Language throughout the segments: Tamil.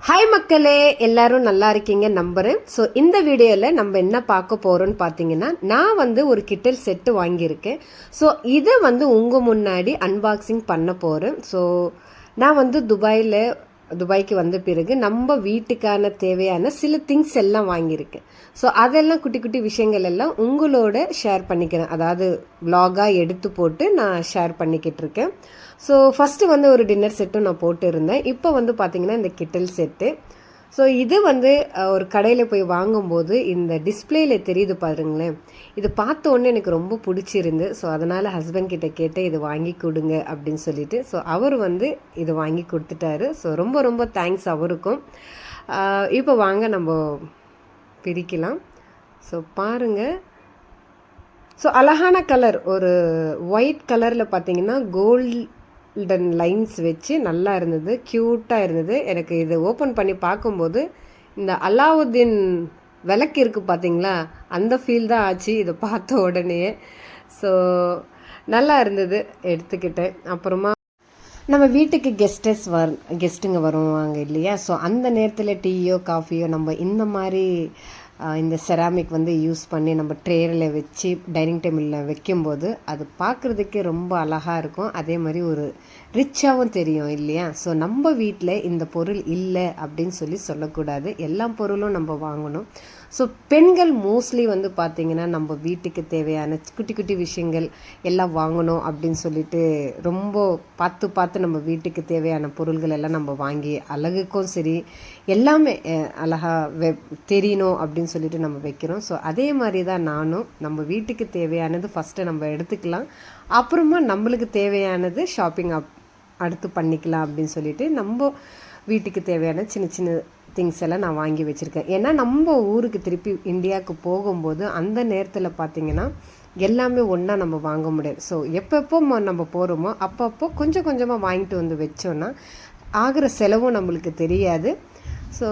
ஹாய் மக்களே, எல்லாரும் நல்லா இருக்கீங்க நம்புறேன். ஸோ இந்த வீடியோவில் நம்ம என்ன பார்க்க போகிறோம்னு பார்த்தீங்கன்னா, நான் ஒரு கிட்டல் செட்டு வாங்கியிருக்கேன். ஸோ இதை உங்கள் முன்னாடி அன்பாக்சிங் பண்ண போகிறேன். ஸோ நான் துபாய்க்கு வந்த பிறகு நம்ம வீட்டுக்கான தேவையான சில திங்ஸ் எல்லாம் வாங்கியிருக்கேன். ஸோ அதெல்லாம் குட்டி குட்டி விஷயங்கள் எல்லாம் உங்களோட ஷேர் பண்ணிக்கிறேன். அதாவது விலாகாக எடுத்து போட்டு நான் ஷேர் பண்ணிக்கிட்டு இருக்கேன். ஸோ ஃபஸ்ட்டு ஒரு டின்னர் செட்டும் நான் போட்டு இருந்தேன். இப்போ பார்த்தீங்கன்னா இந்த கிட்டல் செட்டு. ஸோ இது ஒரு கடையில் போய் வாங்கும்போது இந்த டிஸ்பிளேயில் தெரியுது பாருங்களேன். இது பார்த்த உடனே எனக்கு ரொம்ப பிடிச்சிருந்து. ஸோ அதனால் ஹஸ்பண்ட் கிட்ட கேட்டேன், இது வாங்கி கொடுங்க அப்படின்னு சொல்லிட்டு. ஸோ அவர் இது வாங்கி கொடுத்துட்டாரு. ஸோ ரொம்ப ரொம்ப தேங்க்ஸ் அவருக்கும். இப்போ வாங்க நம்ம பிரிக்கலாம். ஸோ பாருங்கள். ஸோ அழகான கலர், ஒரு ஒயிட் கலரில் பார்த்தீங்கன்னா கோல்டன் லைன்ஸ் வச்சு நல்லா இருந்தது, க்யூட்டாக இருந்தது. எனக்கு இது ஓப்பன் பண்ணி பார்க்கும்போது இந்த அலாவுதீன் விளக்கு இருக்குது பார்த்தீங்களா, அந்த ஃபீல் தான் ஆச்சு இதை பார்த்த உடனே. ஸோ நல்லா இருந்தது, எடுத்துக்கிட்டேன். அப்புறமா நம்ம வீட்டுக்கு கெஸ்ட்டுங்க வருவாங்க இல்லையா. ஸோ அந்த நேரத்தில் டீயோ காஃபியோ நம்ம இந்த மாதிரி இந்த செராமிக் யூஸ் பண்ணி நம்ம ட்ரேயில் வச்சு டைனிங் டேபிளில் வைக்கும்போது அது பார்க்குறதுக்கே ரொம்ப அழகாக இருக்கும். அதே மாதிரி ஒரு ரிச்சாகவும் தெரியும் இல்லையா. ஸோ நம்ம வீட்டில் இந்த பொருள் இல்லை அப்படின்னு சொல்லக்கூடாது. எல்லா பொருளும் நம்ம வாங்கணும். ஸோ பெண்கள் மோஸ்ட்லி பார்த்திங்கன்னா நம்ம வீட்டுக்கு தேவையான குட்டி குட்டி விஷயங்கள் எல்லாம் வாங்கணும் அப்படின்னு சொல்லிட்டு ரொம்ப பார்த்து நம்ம வீட்டுக்கு தேவையான பொருள்கள் எல்லாம் நம்ம வாங்கி அழகுக்கும் சரி எல்லாமே அழகாக தெரியணும் அப்படின்னு சொல்லிட்டு நம்ம வைக்கிறோம். ஸோ அதே மாதிரி தான் நானும் நம்ம வீட்டுக்கு தேவையானது ஃபஸ்ட்டு நம்ம எடுத்துக்கலாம். அப்புறமா நம்மளுக்கு தேவையானது ஷாப்பிங் அடுத்து பண்ணிக்கலாம் அப்படின்னு சொல்லிட்டு நம்ம வீட்டுக்கு தேவையான சின்ன சின்ன திங்ஸ் எல்லாம் நான் வாங்கி வச்சுருக்கேன். ஏன்னா நம்ம ஊருக்கு திருப்பி இந்தியாவுக்கு போகும்போது அந்த நேரத்தில் பார்த்திங்கன்னா எல்லாமே ஒன்றா நம்ம வாங்க முடியாது. ஸோ எப்பப்போ நம்ம போகிறோமோ அப்பப்போ கொஞ்சம் கொஞ்சமாக வாங்கிட்டு வச்சோன்னா ஆகிற செலவும் நம்மளுக்கு தெரியாது. ஸோ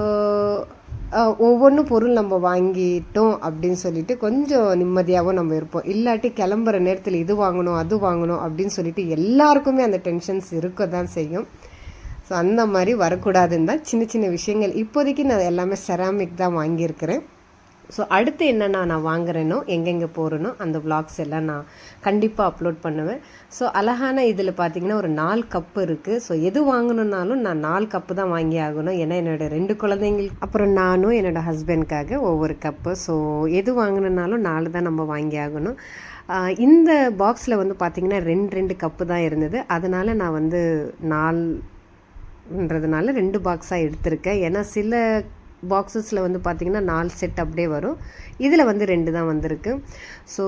ஒவ்வொன்று பொருள் நம்ம வாங்கிட்டோம் அப்படின்னு சொல்லிட்டு கொஞ்சம் நிம்மதியாகவும் நம்ம இருப்போம். இல்லாட்டி கிளம்புற நேரத்தில் இது வாங்கணும் அது வாங்கணும் அப்படின்னு சொல்லிட்டு எல்லாருக்குமே அந்த டென்ஷன்ஸ் இருக்க தான் செய்யும். ஸோ அந்த மாதிரி வரக்கூடாதுன்னு தான் சின்ன சின்ன விஷயங்கள் இப்போதைக்கு நான் எல்லாமே செராமிக் தான் வாங்கியிருக்கிறேன். ஸோ அடுத்து என்னென்னா நான் வாங்குறேனோ எங்கெங்கே போகிறேனோ அந்த விளாக்ஸ் எல்லாம் நான் கண்டிப்பாக அப்லோட் பண்ணுவேன். ஸோ அழகான இதில் பார்த்திங்கன்னா ஒரு 4 கப்பு இருக்குது. ஸோ எது வாங்கணுன்னாலும் நான் 4 கப்பு தான் வாங்கி ஆகணும். ஏன்னா என்னோடய 2 குழந்தைங்களுக்கு அப்புறம் நானும் என்னோடய ஹஸ்பண்ட்காக ஒவ்வொரு கப்பு. ஸோ எது வாங்கணுன்னாலும் 4 தான் நம்ம வாங்கி ஆகணும். இந்த பாக்ஸில் பார்த்திங்கன்னா 2 கப்பு தான் இருந்தது. அதனால் நான் 4ன்றதுனால 2 பாக்ஸாக எடுத்திருக்கேன். ஏன்னா சில பாக்ஸஸில் பார்த்திங்கன்னா 4 செட் அப்படியே வரும். இதில் 2 தான் வந்திருக்கு. ஸோ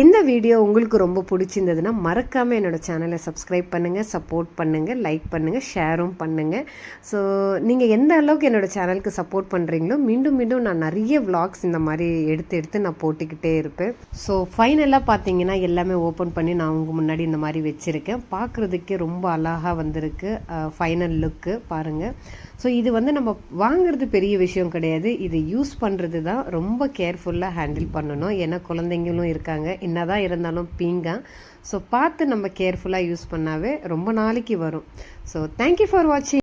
இந்த வீடியோ உங்களுக்கு ரொம்ப பிடிச்சிருந்ததுன்னா மறக்காமல் என்னோடய சேனலை சப்ஸ்கிரைப் பண்ணுங்கள், சப்போர்ட் பண்ணுங்கள், லைக் பண்ணுங்கள், ஷேரும் பண்ணுங்கள். ஸோ நீங்கள் எந்த அளவுக்கு என்னோடய சேனலுக்கு சப்போர்ட் பண்ணுறீங்களோ மீண்டும் நான் நிறைய விளாக்ஸ் இந்த மாதிரி எடுத்து நான் போட்டுக்கிட்டே இருப்பேன். ஸோ ஃபைனலாக பார்த்தீங்கன்னா எல்லாமே ஓப்பன் பண்ணி நான் உங்கள் முன்னாடி இந்த மாதிரி வச்சுருக்கேன். பார்க்குறதுக்கே ரொம்ப அழகாக வந்திருக்கு ஃபைனல் லுக்கு பாருங்கள். ஸோ இது நம்ம வாங்குறது பெரிய விஷயம் கிடையாது. இது யூஸ் பண்ணுறது தான் ரொம்ப கேர்ஃபுல்லாக ஹேண்டில் பண்ணணும். ஏன்னா குழந்தைங்களும் இருக்காங்க, என்னதான் இருந்தாலும் பீங்கா. ஸோ பார்த்து நம்ம கேர்ஃபுல்லாக யூஸ் பண்ணாவே ரொம்ப நாளைக்கு வரும். ஸோ தேங்க்யூ ஃபார் வாட்சிங்.